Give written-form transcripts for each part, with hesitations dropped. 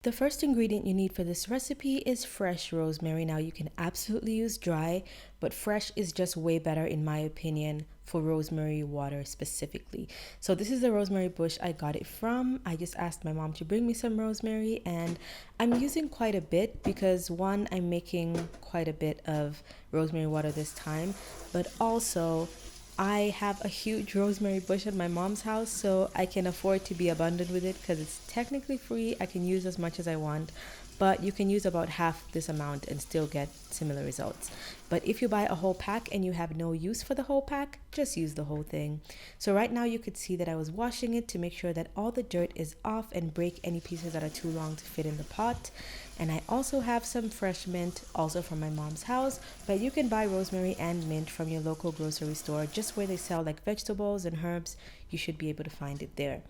The first ingredient you need for this recipe is fresh rosemary. Now you can absolutely use dry, but fresh is just way better in my opinion for rosemary water specifically. So this is the rosemary bush I got it from. I just asked my mom to bring me some rosemary, and I'm using quite a bit because one, I'm making quite a bit of rosemary water this time, but also I have a huge rosemary bush at my mom's house, so I can afford to be abundant with it because it's technically free. I can use as much as I want, but you can use about half this amount and still get similar results. But if you buy a whole pack and you have no use for the whole pack, just use the whole thing. So right now you could see that I was washing it to make sure that all the dirt is off and break any pieces that are too long to fit in the pot. And I also have some fresh mint, also from my mom's house, but you can buy rosemary and mint from your local grocery store, just where they sell like vegetables and herbs. You should be able to find it there.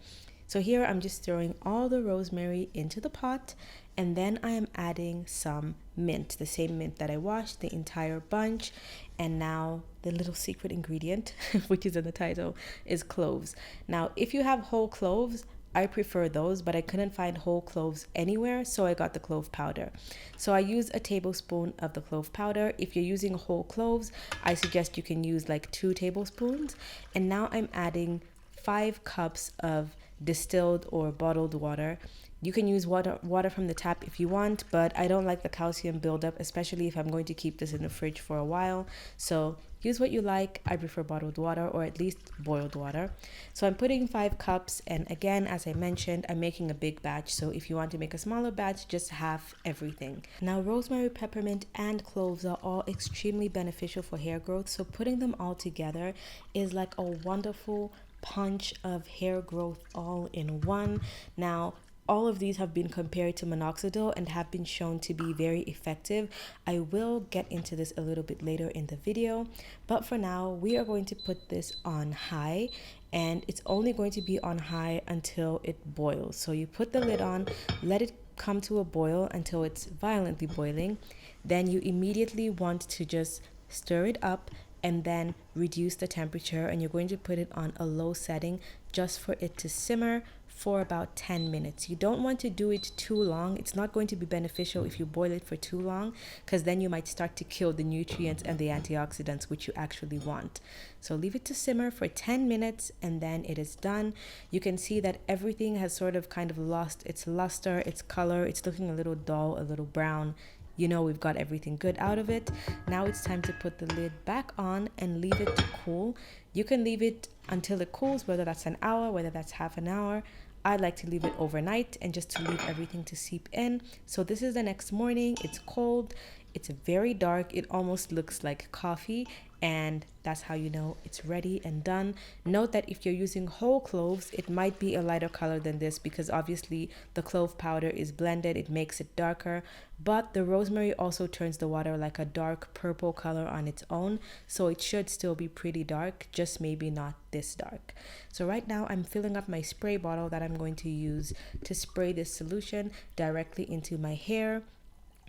So here I'm just throwing all the rosemary into the pot, and then I am adding some mint, the same mint that I washed, the entire bunch. And now the little secret ingredient, which is in the title, is cloves. Now, if you have whole cloves, I prefer those, but I couldn't find whole cloves anywhere, so I got the clove powder. So I use a tablespoon of the clove powder. If you're using whole cloves, I suggest you can use like 2 tablespoons. And now I'm adding 5 cups of distilled or bottled water. You can use water from the tap if you want, but I don't like the calcium buildup, especially if I'm going to keep this in the fridge for a while. So use what you like. I prefer bottled water, or at least boiled water. So I'm putting 5 cups, and again, as I mentioned, I'm making a big batch. So if you want to make a smaller batch, just half everything. Now, rosemary, peppermint, and cloves are all extremely beneficial for hair growth. So putting them all together is like a wonderful punch of hair growth all in one. Now, all of these have been compared to minoxidil and have been shown to be very effective. I will get into this a little bit later in the video, but for now we are going to put this on high, and it's only going to be on high until it boils. So you put the lid on, let it come to a boil until it's violently boiling. Then you immediately want to just stir it up and then reduce the temperature, and you're going to put it on a low setting just for it to simmer for about 10 minutes. You don't want to do it too long. It's not going to be beneficial if you boil it for too long, because then you might start to kill the nutrients and the antioxidants which you actually want. So leave it to simmer for 10 minutes and then it is done. You can see that everything has sort of kind of lost its luster, its color. It's looking a little dull, a little brown. You know, we've got everything good out of it. Now it's time to put the lid back on and leave it to cool. You can leave it until it cools, whether that's an hour, whether that's half an hour. I like to leave it overnight and just to leave everything to seep in. So this is the next morning. It's cold. It's very dark. It almost looks like coffee, and that's how you know it's ready and done. Note that if you're using whole cloves, it might be a lighter color than this because obviously the clove powder is blended. It makes it darker, but the rosemary also turns the water like a dark purple color on its own, so it should still be pretty dark, just maybe not this dark. So right now I'm filling up my spray bottle that I'm going to use to spray this solution directly into my hair,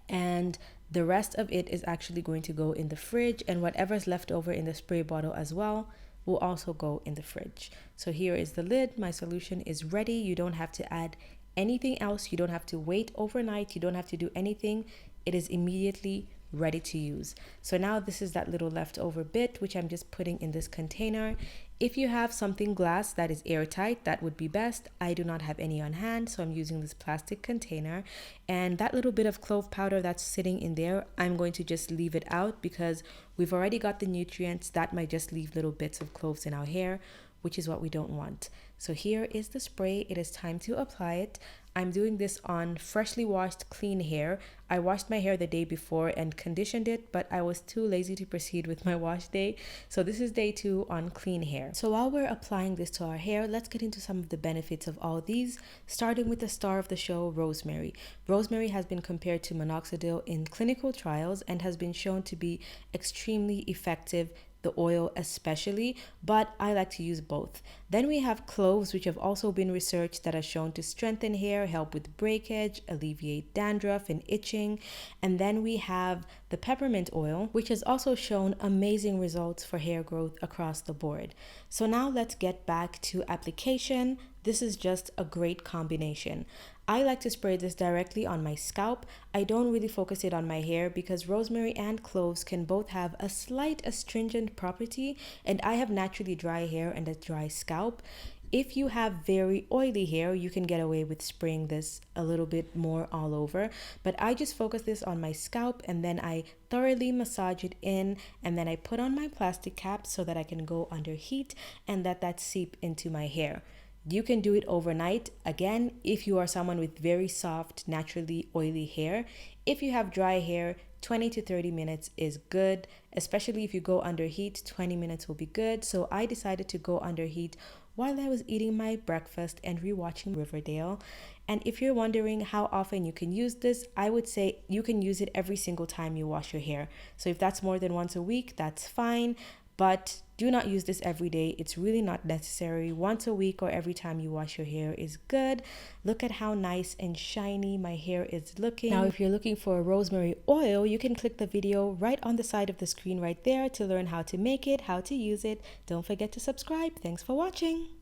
and the rest of it is actually going to go in the fridge, and whatever's left over in the spray bottle as well will also go in the fridge. So here is the lid. My solution is ready. You don't have to add anything else. You don't have to wait overnight. You don't have to do anything. It is immediately ready to use. So now this is that little leftover bit which I'm just putting in this container. If you have something glass that is airtight, that would be best. I do not have any on hand, so I'm using this plastic container. And that little bit of clove powder that's sitting in there, I'm going to just leave it out because we've already got the nutrients. That might just leave little bits of cloves in our hair, which is what we don't want. So here is the spray. It is time to apply it. I'm doing this on freshly washed, clean hair. I washed my hair the day before and conditioned it, but I was too lazy to proceed with my wash day. So this is day 2 on clean hair. So while we're applying this to our hair, let's get into some of the benefits of all these, starting with the star of the show, rosemary. Rosemary has been compared to minoxidil in clinical trials and has been shown to be extremely effective, the oil especially, but I like to use both. Then we have cloves, which have also been researched that are shown to strengthen hair, help with breakage, alleviate dandruff and itching. And then we have the peppermint oil, which has also shown amazing results for hair growth across the board. So now let's get back to application. this is just a great combination. I like to spray this directly on my scalp. I don't really focus it on my hair because rosemary and cloves can both have a slight astringent property, and I have naturally dry hair and a dry scalp. If you have very oily hair, you can get away with spraying this a little bit more all over, but I just focus this on my scalp and then I thoroughly massage it in, and then I put on my plastic cap so that I can go under heat and let that seep into my hair. You can do it overnight. Again, if you are someone with very soft, naturally oily hair. If you have dry hair, 20 to 30 minutes is good, especially if you go under heat. 20 minutes will be good. So I decided to go under heat while I was eating my breakfast and rewatching Riverdale. And if you're wondering how often you can use this, I would say you can use it every single time you wash your hair. So if that's more than once a week, that's fine. But do not use this every day. It's really not necessary. Once a week or every time you wash your hair is good. Look at how nice and shiny my hair is looking. Now, if you're looking for a rosemary oil, you can click the video right on the side of the screen right there to learn how to make it, how to use it. Don't forget to subscribe. Thanks for watching.